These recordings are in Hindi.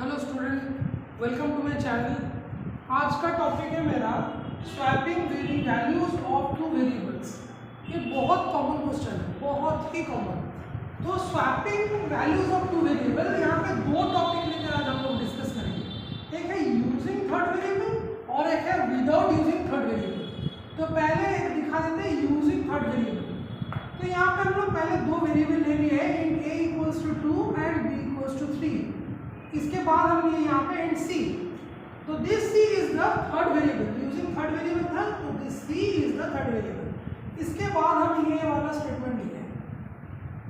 Hello student, welcome to my channel. आज का टॉपिक है मेरा swapping values of two variables. ये बहुत कॉमन क्वेश्चन है, बहुत ही कॉमन। तो swapping values of two variable, यहाँ पे दो टॉपिक लेकर आज हम लोग डिस्कस करेंगे। एक है यूजिंग थर्ड वेरिएबल और एक है विदाउट यूजिंग थर्ड वेरिएबल। तो पहले दिखा देते हैं यूजिंग थर्ड वेरिएबल। तो यहाँ पे हम लोग पहले दो वेरिएबल ले लिए हैं, int a equals to 2 and b equals to 3। इसके बाद हम लिए यहाँ पे एंड सी। तो this C is the third variable, using third variable था, तो this C is the third variable. इसके बाद हम ये वाला स्टेटमेंट लिए।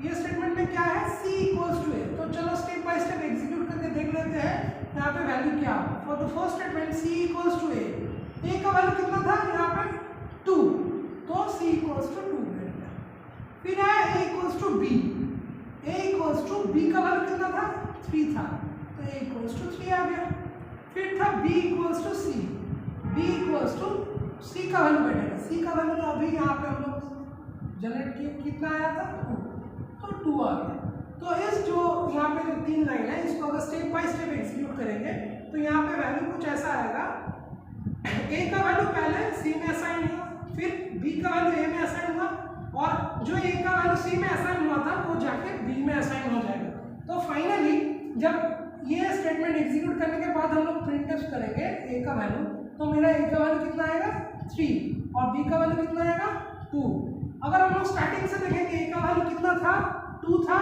ये स्टेटमेंट में क्या है, सी इक्वल्स टू ए। तो चलो स्टेप बाय स्टेप एग्जीक्यूट करके देख लेते हैं यहाँ पे वैल्यू क्या। For the first statement C equals to A का वैल्यू कितना था यहाँ पे 2, तो सी इक्वल्स टू 2। फिर है A equals to B, A equals to B का वैल्यू कितना था 3 था, तो a इक्वल्स टू 3 आ गया। फिर था b equals to c, b equals to c का वैल्यू बैठेगा। c का वैल्यू तो अभी यहाँ पे हम लोग जनरेट किए, कितना आया था 2, तो 2 आ गया। तो इस जो यहाँ पे जो 3 लाइन है, इसको अगर स्टेप बाय स्टेप एग्जीक्यूट करेंगे तो यहाँ पे वैल्यू कुछ ऐसा आएगा। a का वैल्यू पहले c में असाइन हुआ, फिर b का वैल्यू a में असाइन हुआ, और जो a का वैल्यू c में असाइन हुआ था वो जाके b में असाइन हो जाएगा। तो फाइनली जब ये स्टेटमेंट एग्जीक्यूट करने के बाद हम लोग प्रिंटफ करेंगे a का वैल्यू, तो मेरा a का वैल्यू कितना आएगा 3 और b का वैल्यू कितना आएगा 2। अगर हम लोग स्टार्टिंग से देखेंगे a का वैल्यू कितना था 2 था,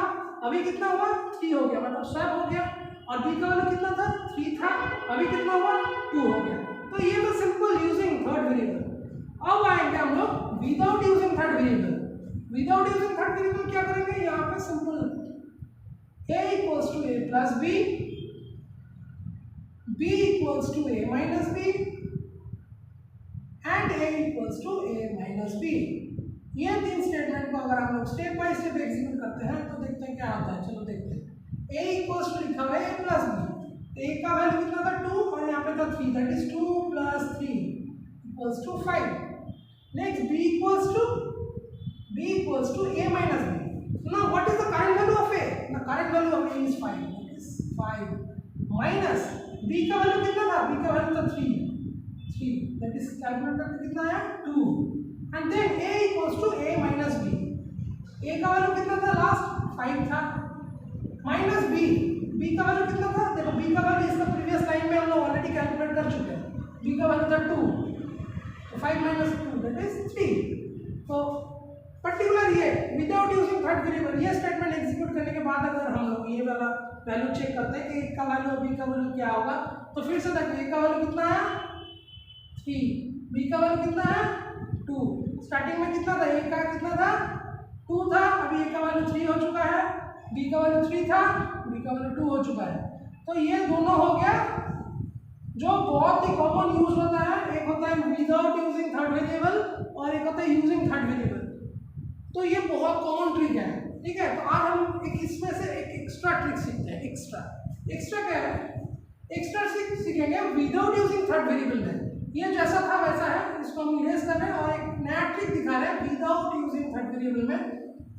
अभी कितना हुआ 3 हो गया, मतलब स्वैप हो गया। और b का वैल्यू कितना था 3 था, अभी कितना हुआ 2 हो गया। तो ये तो सिंपल यूजिंग थर्ड वेरिएबल। अब आएंगे हम लोग without using third variable. Without using third variable क्या करेंगे, यहाँ पे simple a equals to a plus b, b equals to a minus b and a equals to a minus b। ये तीन स्टेटमेंट को अगर हम लोग स्टेप बाय स्टेप एग्जीक्यूट करते हैं तो देखते हैं क्या होता है। चलो देखते हैं। a equals to लिखा हुआ है a plus b, a का वैल्यू कितना था 2 और यहाँ पे था 3, that is 2 plus 3 equals to 5। Next b equals to a minus b। Now what is the current value of a? The current value of a is 5, that is 5 minus b का वैल्यू कितना था, b का वैल्यू था 3, that is कैलकुलेट करके कितना आया 2। and then a equals to a minus b, a का वैल्यू कितना था लास्ट 5 था, minus b का वैल्यू कितना था, देखो b का वैल्यू इसका प्रीवियस लाइन में हम लोग ऑलरेडी कैलकुलेट कर चुके हैं। b का वैल्यू था 2, तो 5 minus 2 that is 3। तो पर्टिकुलर ये विदाउट यूजिंग थर्ड वेरिएबल, ये स्टेटमेंट एग्जीक्यूट करने के बाद अगर हम लोग ये वाला वैल्यू चेक करते हैं कि a का वैल्यू और b का वैल्यू क्या होगा, तो फिर से देखिए a का वैल्यू कितना है 3, b का वैल्यू कितना है 2। स्टार्टिंग में कितना था, a का कितना था 2 था, अभी a का वैल्यू 3 हो चुका है, b का वैल्यू 3 था, b का वैल्यू 2 हो चुका है। तो ये दोनों हो गया जो बहुत ही कॉमन यूज होता है। एक होता है विदाउट यूजिंग थर्ड वेरिएबल और एक होता है यूजिंग थर्ड वेरिएबल। तो ये बहुत कॉमन ट्रिक है, ठीक है। तो आज हम एक इसमें से एक एक्स्ट्रा ट्रिक सीखते हैं। एक्स्ट्रा क्या है, एक्स्ट्रा सीखेंगे विदाउट यूजिंग थर्ड वेरिएबल में। ये जैसा था वैसा है, इसको हम इरेज कर रहे हैं और एक नया ट्रिक दिखा रहे हैं विदाउट यूजिंग थर्ड वेरिएबल में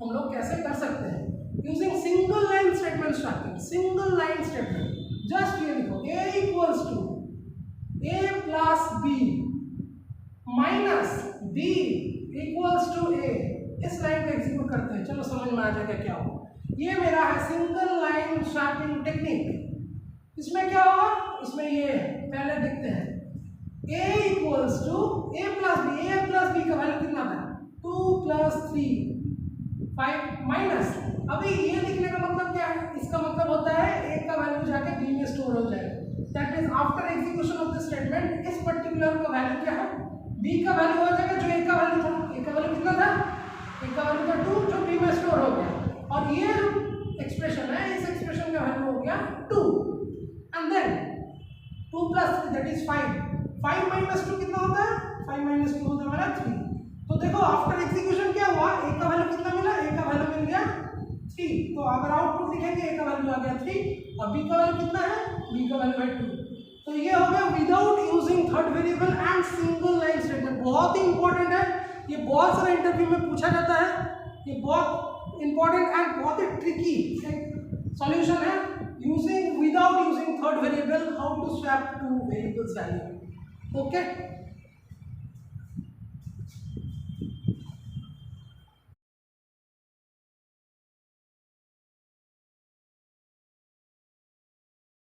हम लोग कैसे कर सकते हैं। Using single line statement starting, single line statement. Just ये लिखो a equals to a plus b minus b equals to a। इस लाइन को एग्जीक्यूट करते हैं, चलो समझ में आ जाएगा क्या होगा। ये मेरा है सिंगल लाइन स्वैपिंग टेक्निक। इसमें क्या होगा, इसमें ये पहले देखते हैं a equals to a plus b का वैल्यू कितना था 2 प्लस 3 5 माइनस। अभी ये लिखने का मतलब क्या है, इसका मतलब होता है a का वैल्यू जाके b में स्टोर हो जाएगा। That means after execution of the statement इस पर्टिकुलर का वैल्यू क्या है, b का वैल्यू हो जाएगा जो a का वैल्यू था। a का वैल्यू कितना था, a का वैल्यू था 2 जो b में स्टोर हो गया, और ये एक्सप्रेशन है, इस एक्सप्रेशन का वैल्यू हो गया 2 and then 2 plus 3 that is 5 minus 2 कितना होता है, 5 माइनस 2 होता है हमारा 3। तो देखो आफ्टर एग्जीक्यूशन क्या हुआ, a का वैल्यू कितना मिला, a का वैल्यू मिल गया 3। तो अगर आउटपुट लिखेंगे a का वैल्यू आ गया 3 और b का वैल्यू कितना है, b का वैल्यू है 2। तो ये हो गया without using third variable and single line statement. बहुत ही इंपॉर्टेंट है, ये बहुत सारे इंटरव्यू में पूछा जाता है। ये बहुत इंपॉर्टेंट एंड बहुत ही ट्रिकी एक सॉल्यूशन है using without using third variable how to swap two variables value. Okay.